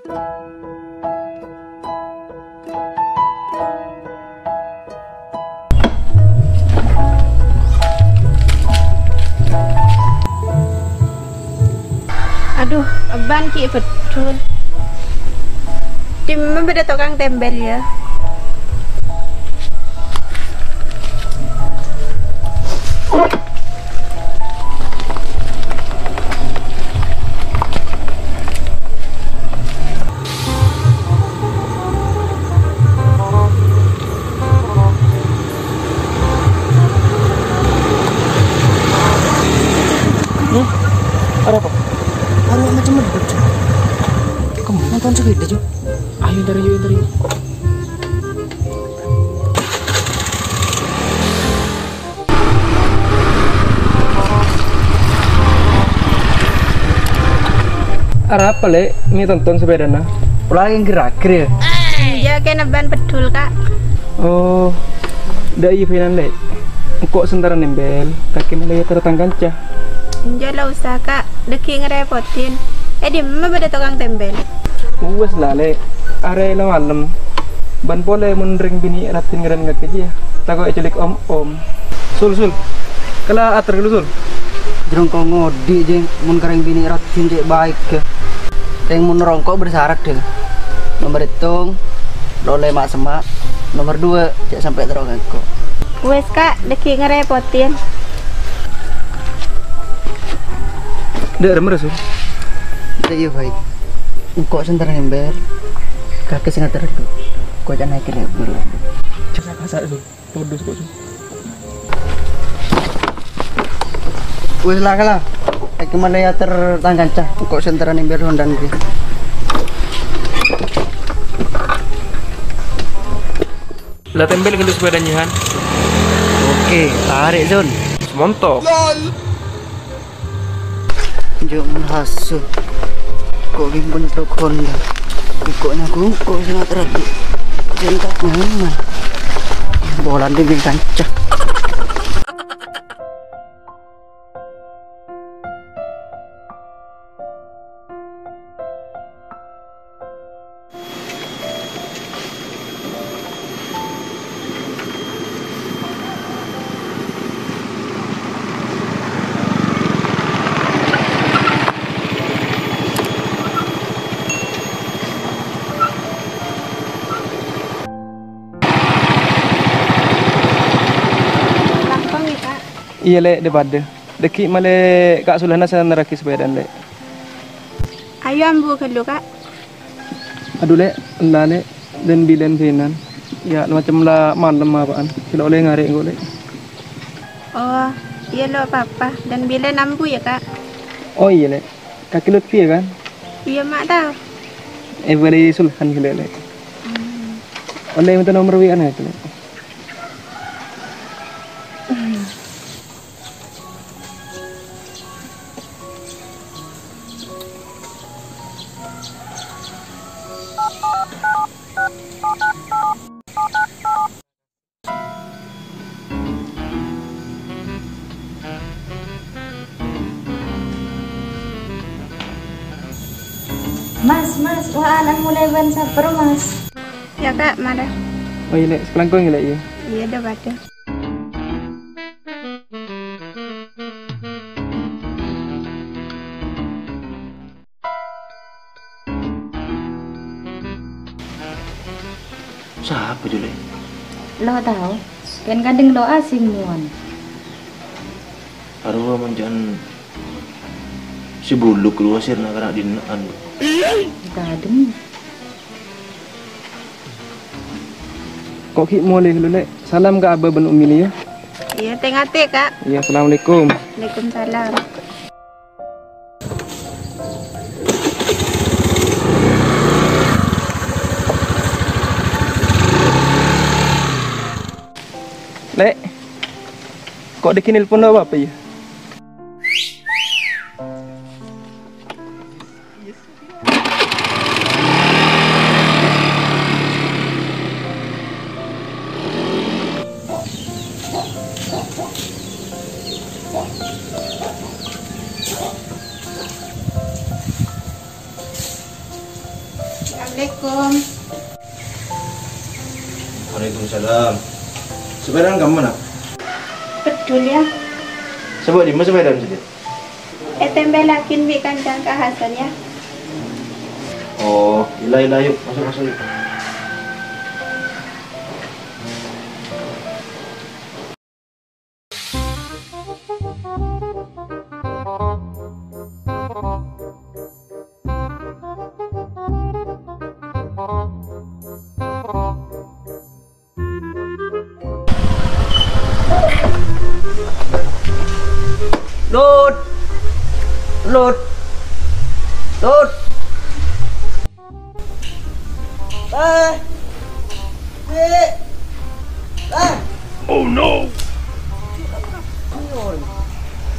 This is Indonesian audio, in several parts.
Aduh, ban ki betul. Cuma beda tukang tembel ya. Ada apa? Ada macam medut. Kamu nonton sepeda cuy? Ayo dari yuk dari. Ada apa le? Ini tonton sepeda nah? Lagi gerak-gerak ya? Iya, kena ban betul kak. Oh, dah iya finan le. Kok sentara nembel, kaki malah tertang kancah. Iya lah usah kak, deki ngerepotin. Di mana beda tukang tembel? Wes lah le, are lah malam. Ban pole menring bini ratin ngeren nggak kerja. Takut celik om. Sul. Kalau atur dulu sul. Jerong kau ngodi je, mun kering bini ratin cek baik ke. Yang mun rongkok bersyarat deh. Nomor hitung, lole mak semak. Nomor 2 cek sampai terong kok. Wes kak, deki ngerepotin. Dah remer sul. Iya baik. Kok sentar nembel. Kaki sengat terdu. Kok jangan naik lebar. Kasar sul. Podos kok sul. Wes lah kalah. Iki malah ya tertangkan cah. Kok sentar nembel hondan ki. Lah tembel ke sepeda nyihan. Oke, tarik Zon. Montok. Jangan hasil. Kok gimbun untuk Honda. Ikutnya kok sangat teradu. Cinta nyaman. Bola di kancah. Iya le depada. Deki male kak Sulhana sana neraki sepeda le. Ayo ambu kelu kak. Aduh le, enggak le dan bilen finan. Ya macam lah malam apaan. Tidak boleh ngarik gue le. Oh, iya lo apa-apa. Dan bila nambu ya kak? Oh iya le, kaki Lutfi ya kan? Iya mak tahu. Beri Sulhan gitu le. Oleh minta nomor WA nya itu le. Mas, wah anak mulai ban saper mas. Ya kak, mana? Oh iya le, sekarang kau ngilai ya? Iya dah pada. Siapa dulu? Lo tahu? Kan kadang lo asing muan. Aduh manjan si bulu keluar sih nak dinaan. Kadang. Kok ki boleh dulu le? Salam ke Abah Ben Umi ya? Iya tengah kak. Iya, assalamualaikum. Waalaikumsalam. Le, kok dikinil pun apa ya? Assalamualaikum. Waalaikumsalam. Sepedaan kamu mana? Betul ya. Sebab di mana sepedaan saja? Tembelakin bi kancang ke Hasan ya. Oh, ilah yuk, masuk yuk. Lut.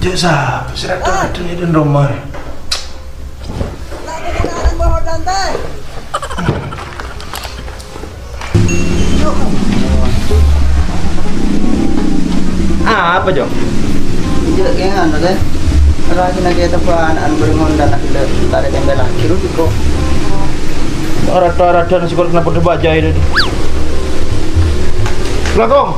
Jek sa, sirat tu ni dan rumah. Apa Jong? Jek kengan kan. Kalau kita kita puan an berengon dan nak tarik tembel lah. Kiru diko. Orang-orang dan sekolah kenapa dibaca ini? Belakang.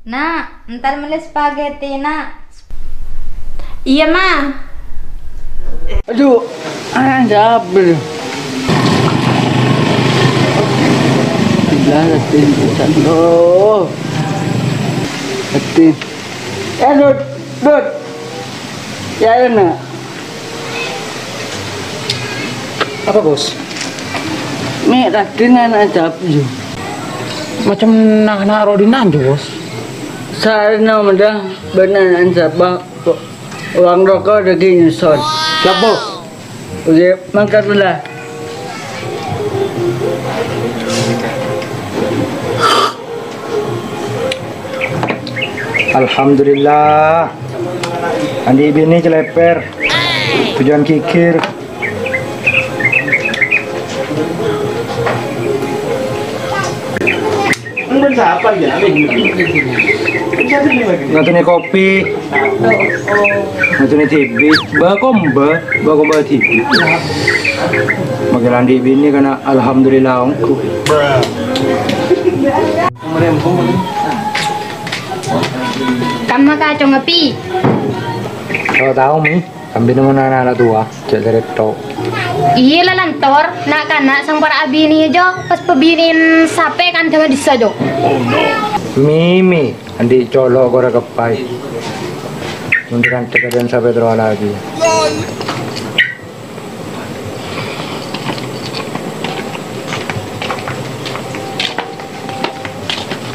Nak, ntar beli spaghetti nak. Iya ma. Aduh, ada apa? Latin, oh, Latin. Dud, ya nak. Apa bos? Mi Latin ada apa je? Macam nak rodinan je bos. Saya nama dah benar ansabah uang rokok lagi nyusun. Siap bos. Okey, makan dulu lah. Alhamdulillah. Andi bini celeper. Tujuan kikir. Ini siapa ya? Ngatuni kopi. Ngatuni TV. Bakomba TV. Makin andi bini karena alhamdulillah ongku. Kamu kacau ngopi. Kalau tahu mi, kami nemu anak tua, jadi tok. Iya lah lantor, nak kanak sang para abini aja, pas pebinin sape kan sama disajo. Mimi, andi colok kora kepai. Munduran dan sampai terus lagi.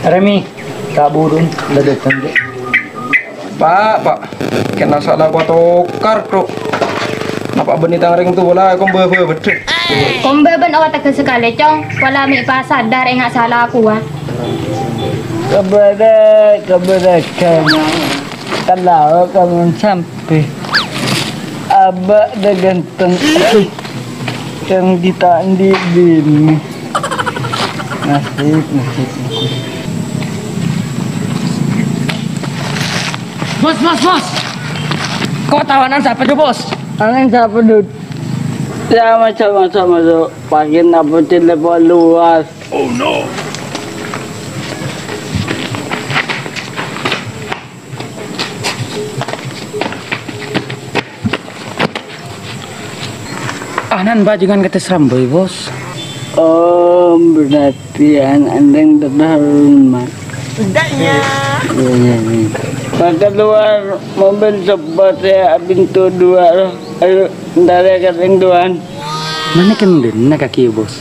Remi, tak burun, ledek tanda. Pak, kena salah gua tokar kok. Napa benih tangring tu lah, kau betul. Kombe ben awak tak sekali cong, wala mi pa sadar enggak salah aku ah. Keberatan kalau kamu sampai abah dah ganteng yang kita andi bini Nasib. Bos. Kau tawanan siapa tuh, Bos? Aneh siapa dud? Ya macam-macam masuk. Pagi apa telepon luas. Anan bajingan kata Samboy, Bos. Oh, berarti andeng terharu mas. Udahnya. Iya. Pakai luar mobil cepat ya pintu dua. Ayo, dari kateng tuan. Mana kenden nak kaki, Bos?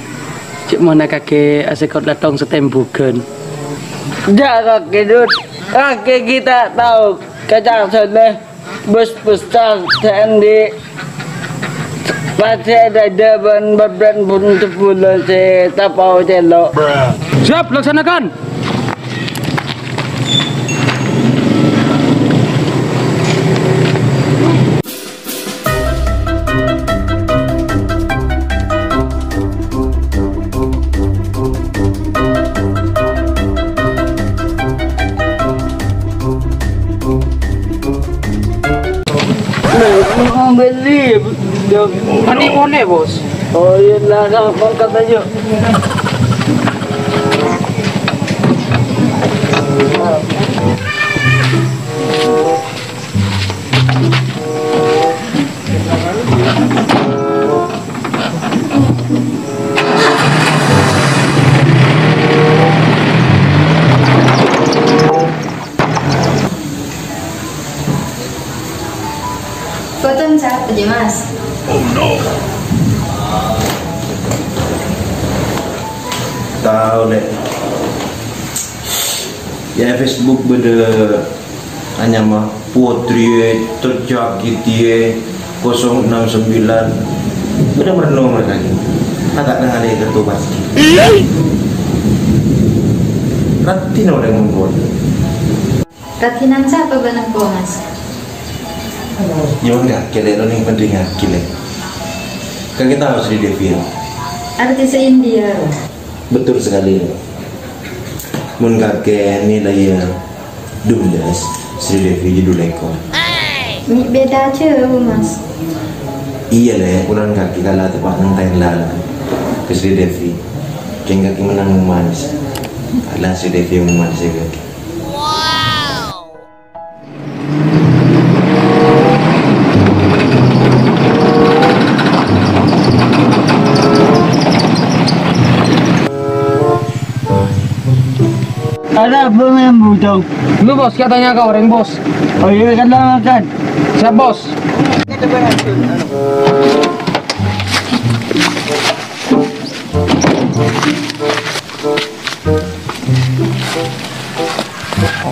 Cik mana kaki asekot datang setembukan. Jak kaki dud. Kaki kita tahu kacang sana bus besar sendi. Pasti ada ban berbrand pun sepuluh saya tapau celok. Siap, laksanakan. Mau beli. Mani boleh, Bos. Oh iya lah, kalau kata aja. Foto siapa aja mas? Tahu deh. Ya Facebook beda hanya mah Putri terjagiti 069 beda merenung lagi. Agak dengan dia ketua pasti. Ratin orang membuat. Ratinan siapa benar po mas? Ya enggak, kalian yang penting kile. Kan kita harus di Devil. Artis India. Betul sekali. Mun kakek nilai 12 Sri Devi judul ekor. Beda aja mas. Iya deh, ulang kaki kalah tepat nantai lala ke Sri Devi. Keng kaki menang manis. Adalah Sri Devi yang manis ya kaki. Ada apa yang butuh? Lu, Bos, katanya kau orang, Bos. Oh iya kan makan. Siap, Bos.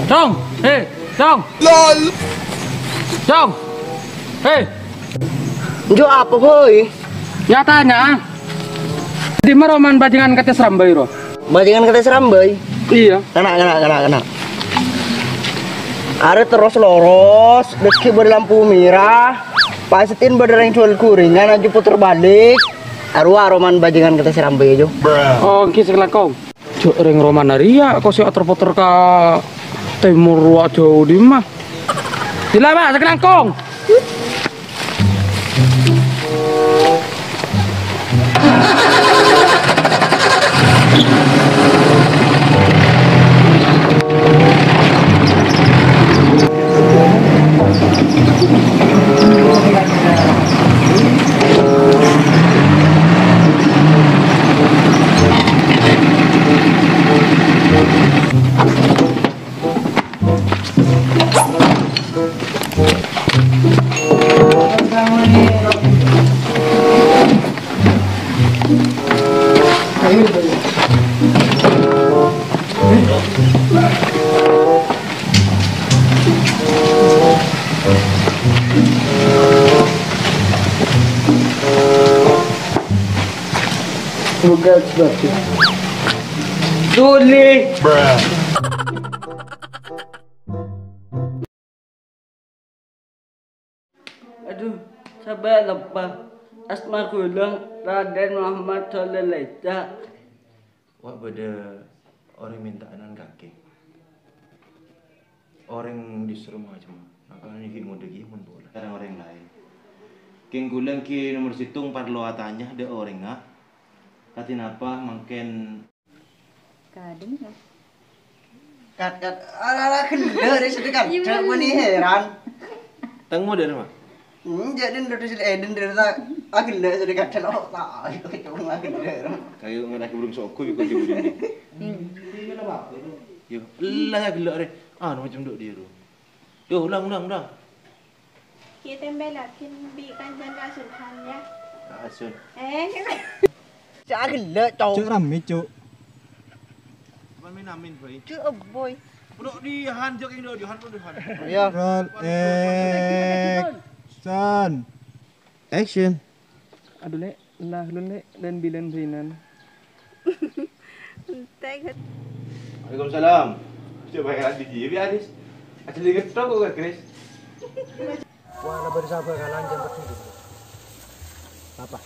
Dong, LOL. Dong, Jo apa boy? nyatanya di mana roman bajingan kata Serambai, Ro? Bajingan kata Serambai. Iya. Kena. Are terus loros, deski berlampu merah, pasitin berdereng jual kuringan aja puter balik. Arwah roman bajingan kata Serambai aja. Oh, kisah kelakau. Jok ring roman Aria, kau si puter ke timur wa jauh di mah. Dilama sekelangkong. Bukan seperti Suli. Aduh, sabar lupa. Asma kulang Raden Muhammad Sallallahu. Wah beda orang minta anan kakek. Orang disuruh macam apa nih mau degi mun bola. Orang lain. King gulang ki nomor situng parlo atanya ada orang ngah. Katin apa makin Kadang ya. Kat ala gender deh sudah kan. Coba nih heran. tangmu dari mana? Jadi ndak sih dender tak agenda sudah kan lo tak coba agenda. Kayu nggak ada belum sokku juga jauh ini. Yo, lah ya gila re. Macam dok dia tu. Yo, ulang. Kita tembelakin bikan janda sultan ya. Asun. Chả gila cậu. Cuk rame cuk. Main amin boy. Chưa boy. Dok di han jok yang dok di han pun di han. Iya. Roll action. Action. Aduh le, lah lu le dan bilan rinan. Tengok. Waalaikumsalam. Coba yang di dia Aris. Asli getok kok Chris. Wah, na bersabar kalan jam bertujuh. Apa?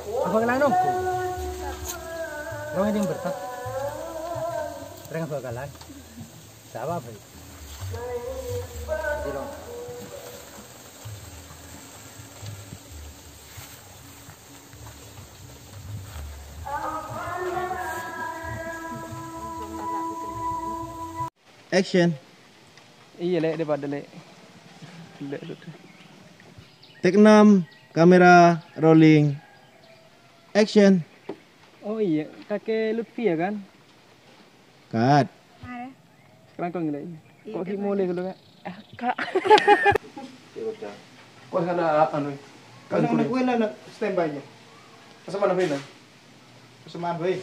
Apa kalan dong? Dong yang bertak. Terang apa kalan? Siapa apa? Tidak. Action. Iya le daripada le. Gila tu. Take 6, kamera rolling. Action. Oh iya, kakek Lutfi ya kan? Cut. Ada. Sekarang kau ngeliat ini. Kok kita boleh dulu kan? Kak. Kau sana anu. Kalau nak kuih nak standby nya. Masa mana film? Kesamaan baik.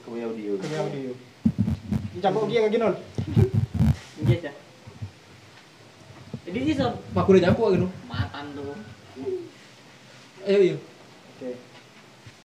Kau audio. Kami audio. Campur dia lagi non. Iya, Cak. Jadi sih sob. Aku udah campur gitu. Matan tuh. Ayo. Oke.